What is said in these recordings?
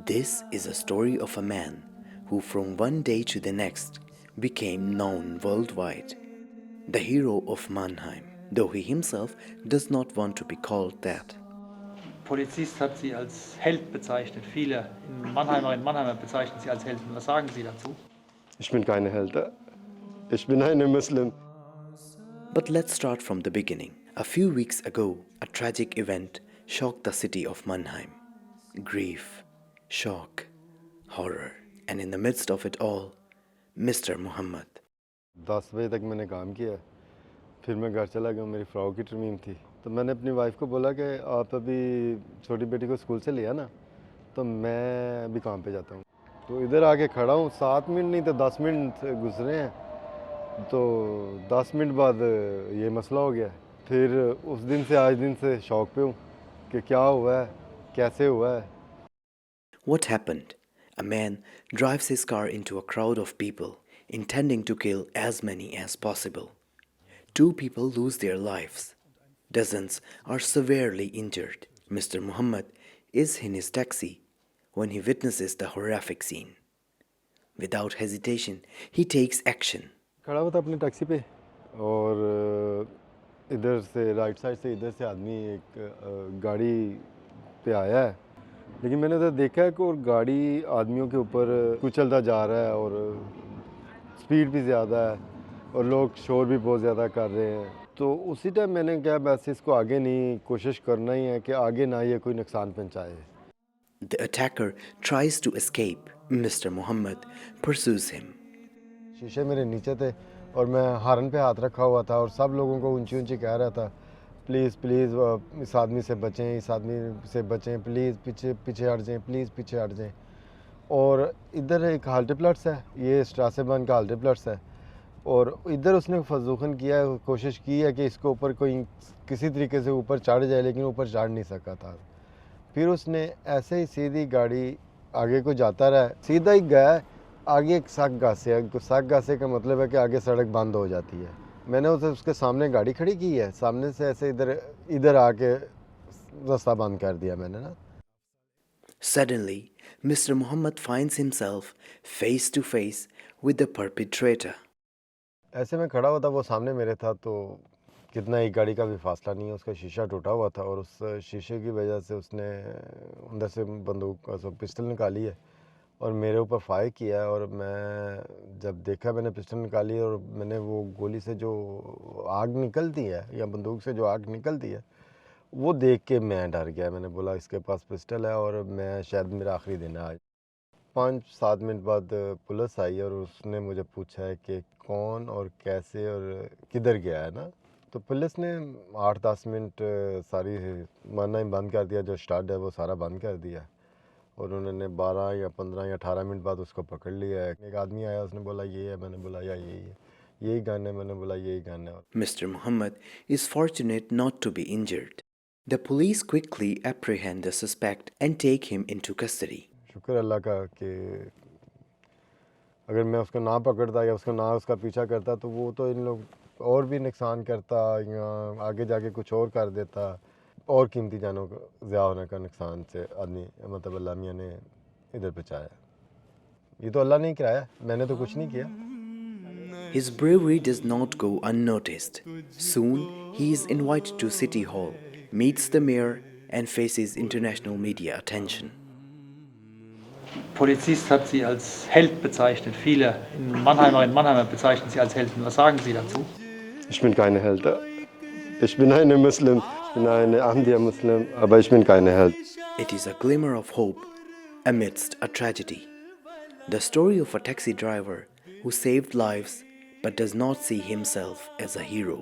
This is a story of a man who from one day to the next became known worldwide, the hero of Mannheim, though he himself does not want to be called that. Polizist hat sie als Held bezeichnet. Viele Mannheimerinnen und Mannheimer bezeichnen sie als Helden. Was sagen Sie dazu? Ich bin keine Held. Ich bin ein Muslim. But let's start from the beginning. A few weeks ago, a tragic event shocked the city of Mannheim. Grief, shock, horror, and in the midst of it all, Mr. Muhammad. 10 बजे तक मैंने काम किया, फिर मैं घर चला गया। मेरी फ्राउ की तरमीम थी, तो मैंने अपनी वाइफ को बोला कि आप अभी छोटी बेटी को स्कूल से लिया ना, तो मैं अभी काम पे जाता हूँ। तो इधर आके खड़ा हूँ, 7 मिनट नहीं तो 10 मिनट गुजरे हैं। तो 10 मिनट बाद ये मसला हो गया। फिर उस दिन से आज दिन से शौक पे हूँ कि क्या हुआ है, कैसे हुआ है। What happened? A man drives his car into a crowd of people, intending to kill as many as possible. 2 people lose their lives. Dozens are severely injured. Mr. Muhammad is in his taxi when he witnesses the horrific scene. Without hesitation, he takes action. खड़ा हुआ था अपनी taxi पे और इधर से right side से इधर से आदमी एक गाड़ी पे आया है, लेकिन मैंने उधर देखा है कि और गाड़ी आदमियों के ऊपर कुचलता जा रहा है और स्पीड भी ज़्यादा है और लोग शोर भी बहुत ज़्यादा कर रहे हैं। तो उसी टाइम मैंने कहा बस इसको आगे नहीं, कोशिश करना ही है कि आगे ना ये कोई नुकसान पहुंचाए। The attacker tries to escape. Mr. Muhammad pursues him. शीशे मेरे नीचे थे और मैं हारन पे हाथ रखा हुआ था और सब लोगों को ऊंची ऊंची कह रहा था, प्लीज़ प्लीज़ इस आदमी से बचें, इस आदमी से बचें, प्लीज़ पीछे पीछे हट जाएं, प्लीज़ पीछे हट जाएं। और इधर एक हाल्टेप्लट्स है, ये स्ट्रासेबन का हाल्टेप्लट्स है, और इधर उसने फजूखन किया है, कोशिश की है कि इसको ऊपर कोई किसी तरीके से ऊपर चढ़ जाए, लेकिन ऊपर चढ़ नहीं सका था। फिर उसने ऐसे ही सीधी गाड़ी आगे को जाता रहा, सीधा ही गया आगे एक सक गासे है। सक गासे का मतलब है कि आगे सड़क बंद हो जाती है। मैंने उसे उसके सामने गाड़ी खड़ी की है, सामने से ऐसे इधर आके रास्ता बंद कर दिया मैंने ना। Suddenly, Mr. Muhammad finds himself face to face with the perpetrator. ऐसे में खड़ा हुआ था, वो सामने मेरे था, तो कितना एक गाड़ी का भी फासला नहीं है। उसका शीशा टूटा हुआ था और उस शीशे की वजह से उसने अंदर से बंदूक पिस्टल निकाली है और मेरे ऊपर फायर किया है। और मैं जब देखा, मैंने पिस्टल निकाली और मैंने वो गोली से जो आग निकलती है या बंदूक से जो आग निकलती है वो देख के मैं डर गया। मैंने बोला इसके पास पिस्टल है और मैं शायद मेरा आखिरी दिन है आज। 5-7 मिनट बाद पुलिस आई और उसने मुझे पूछा है कि कौन और कैसे और किधर गया है ना। तो पुलिस ने 8-10 मिनट सारी मानना बंद कर दिया, जो स्टार्ट है वो सारा बंद कर दिया और उन्होंने 12 या 15 या 18 मिनट बाद उसको पकड़ लिया है। एक आदमी आया, उसने बोला ये है, मैंने बोला या यही है, यही गन है, मैंने बोला यही गन है। Mr. Muhammad is fortunate not to be injured. The police quickly apprehend the suspect and take him into custody. शुक्र अल्लाह का कि अगर मैं उसको ना पकड़ता या उसको ना उसका पीछा करता तो वो तो इन लोग और भी नुकसान करता या आगे जाके कुछ और कर देता और कीमती जानों को ज़्यादा होने का नुकसान से आदमी मतलब अल्लाह मियाँ ने इधर बचाया। ये तो अल्लाह ने ही कराया, मैंने तो कुछ नहीं किया। His bravery does not go unnoticed. Soon, he is invited to City Hall, meets the mayor, and faces international media attention. Polizist hat sie als Held bezeichnet. Viele Mannheimerinnen und Mannheimer bezeichnen sie als Helden. Was sagen Sie dazu? Ich bin keine Held. Ich bin eine Muslim, ich bin eine Ahmadiyya-Muslim, aber ich bin keine Held. It is a glimmer of hope amidst a tragedy. The story of a taxi driver who saved lives but does not see himself as a hero.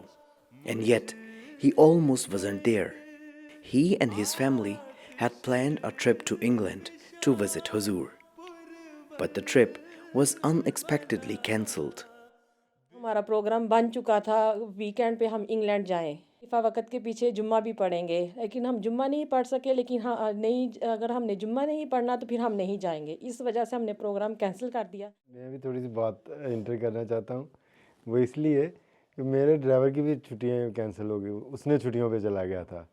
And yet, he almost wasn't there. He and his family had planned a trip to England to visit Huzur. But the trip was unexpectedly cancelled. हमारा programme बन चुका था, weekend पे हम England जाएं। इफ़ा वक़्त के पीछे जुम्मा भी पढ़ेंगे, लेकिन हम जुम्मा नहीं पढ़ सके। लेकिन हाँ, नहीं, अगर हमने जुम्मा नहीं पढ़ना तो फिर हम नहीं जाएंगे। इस वजह से हमने प्रोग्राम कैंसिल कर दिया। मैं भी थोड़ी सी बात इंटर करना चाहता हूँ। वो इसलिए कि मेरे ड्राइवर की भी छुट्टियाँ कैंसिल हो गई, उसने छुट्टियों पे चला गया था।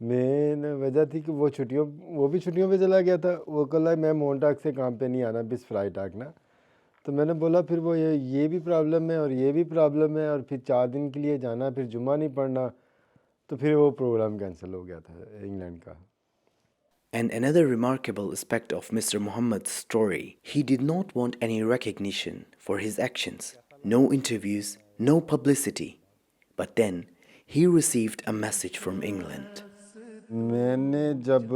मेन वजह थी कि वो भी छुट्टियों पे चला गया था। वो कल मैं मोन्टाक से काम पे नहीं आना, बिस फ्लाइट आगना। तो मैंने बोला फिर वो ये भी प्रॉब्लम है और ये भी प्रॉब्लम है, और फिर 4 दिन के लिए जाना, फिर जुम्मा नहीं पढ़ना, तो फिर वो प्रोग्राम कैंसिल हो गया था इंग्लैंड का। And another remarkable aspect of Mr. Muhammad's story, he did not want any recognition for his actions, no interviews, no publicity. But then he received a message from England. मैंने जब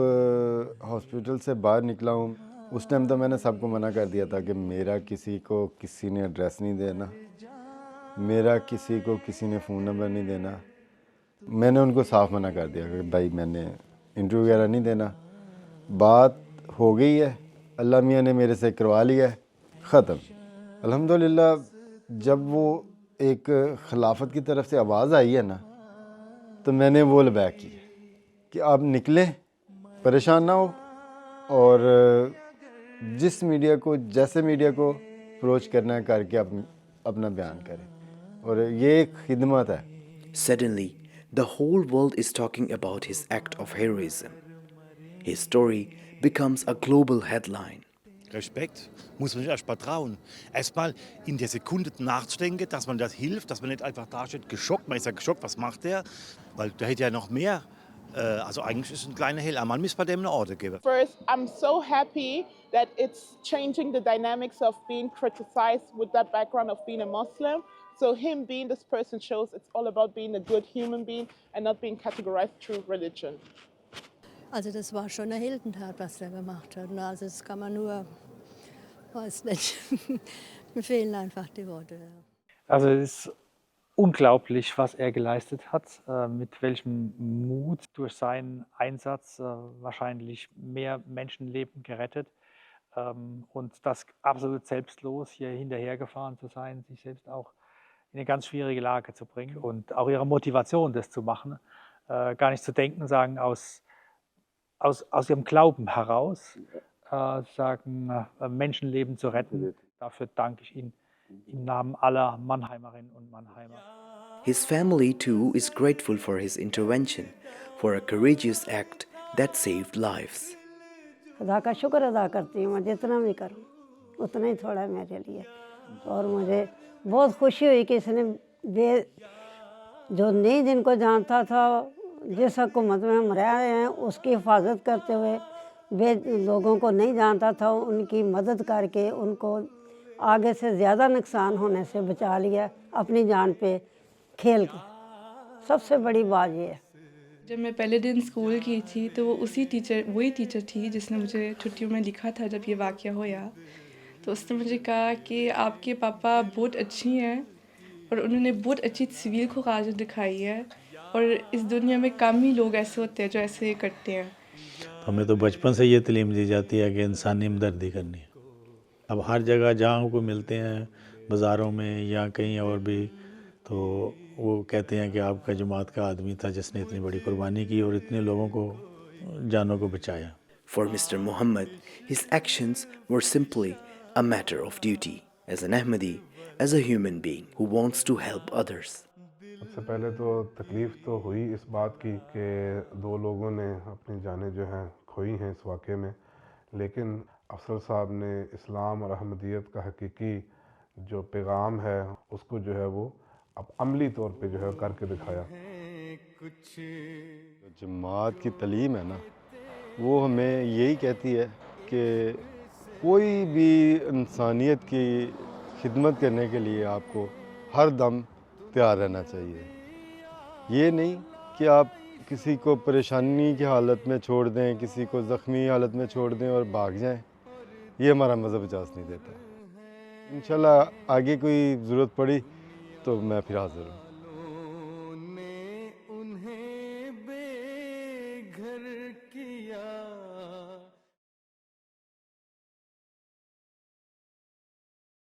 hospital से बाहर निकला हूँ, उस time तो मैंने सबको मना कर दिया था कि मेरा किसी को किसी ने एड्रेस नहीं देना, मेरा किसी को किसी ने फ़ोन नंबर नहीं देना। मैंने उनको साफ मना कर दिया कि भाई मैंने इंटरव्यू वगैरह नहीं देना। बात हो गई है, अल्लाह मियाँ ने मेरे से करवा लिया है, ख़त्म। अल्हम्दुलिल्लाह जब वो एक खिलाफत की तरफ से आवाज़ आई है ना, तो मैंने वो लबैक की कि आप निकलें, परेशान ना हो, और जिस मीडिया को जैसे मीडिया को अप्रोच करना है करके अपना बयान करें, और ये एक खिदमत है। Suddenly, the whole world is talking about his act of heroism. His story becomes a global headline. Respekt, muss man sich erst mal trauen. Erstmal in der Sekunde nachzudenken, dass man das hilft, dass man nicht einfach da steht, geschockt. Man ist ja geschockt, was macht der? Weil der hätte ja noch mehr. Also eigentlich ist es ein kleiner Held. Man müsste bei dem eine Orde geben. First, I'm so happy that it's changing the dynamics of being criticized with that background of being a Muslim. So him being this person shows it's all about being a good human being and not being categorized through religion. Also das war schon eine Heldentat, was er gemacht hat. Also das kann man nur, weiß nicht, mir fehlen einfach die Worte. Also es ist unglaublich, was er geleistet hat, mit welchem Mut durch seinen Einsatz wahrscheinlich mehr Menschenleben gerettet, und das absolut selbstlos hier hinterhergefahren zu sein, sich selbst auch in eine ganz schwierige Lage zu bringen und auch ihre Motivation, das zu machen, gar nicht zu denken, sagen aus ihrem Glauben heraus, sagen Menschenleben zu retten. Dafür danke ich Ihnen im Namen aller Mannheimerinnen und Mannheimer. His family too is grateful for his intervention, for a courageous act that saved lives. खुदा का शुक्र अदा करती हूँ, मैं जितना भी करूँ उतना ही थोड़ा मेरे लिए। और मुझे बहुत खुशी हुई कि इसने जो नहीं जिनको जानता था, जिस हुकूमत में हम रह रहे हैं उसकी हिफाजत करते हुए, वे लोगों को नहीं जानता था उनकी मदद करके उनको आगे से ज़्यादा नुकसान होने से बचा लिया, अपनी जान पे खेल के। सबसे बड़ी बात ये है। जब मैं पहले दिन स्कूल की थी तो वो वही टीचर थी जिसने मुझे छुट्टियों में लिखा था जब ये वाक़या होया। तो उसने मुझे कहा कि आपके पापा बहुत अच्छी हैं और उन्होंने बहुत अच्छी सिविल खुराज दिखाई है, और इस दुनिया में कम ही लोग ऐसे होते हैं जो ऐसे करते हैं। हमें तो बचपन से ये तालीम दी जाती है कि इंसानी हमदर्दी करनी है। अब हर जगह जहाँ हमको मिलते हैं, बाज़ारों में या कहीं और भी, तो वो कहते हैं कि आपका जमात का आदमी था जिसने इतनी बड़ी कुर्बानी की और इतने लोगों को जानों को बचाया। For Mr. Muhammad, his actions were simply a matter of duty as an Ahmadi, as a human being who wants to help others. सबसे पहले तो तकलीफ़ तो हुई इस बात की कि 2 लोगों ने अपनी जानें जो हैं खोई हैं इस वाक़े में, लेकिन अफसर साहब ने इस्लाम और अहमदियत का हकीकी जो पैगाम है उसको जो है वो अब अमली तौर पे जो है करके दिखाया। जमात की तालीम है ना, वो हमें यही कहती है कि कोई भी इंसानियत की खिदमत करने के लिए आपको हर दम तैयार रहना चाहिए। ये नहीं कि आप किसी को परेशानी की हालत में छोड़ दें, किसी को ज़ख्मी हालत में छोड़ दें और भाग जाएं, ये हमारा मज़हब इजाज़त नहीं देता। इंशाल्लाह आगे कोई ज़रूरत पड़ी तो मैं फिर हाज़िर हूँ।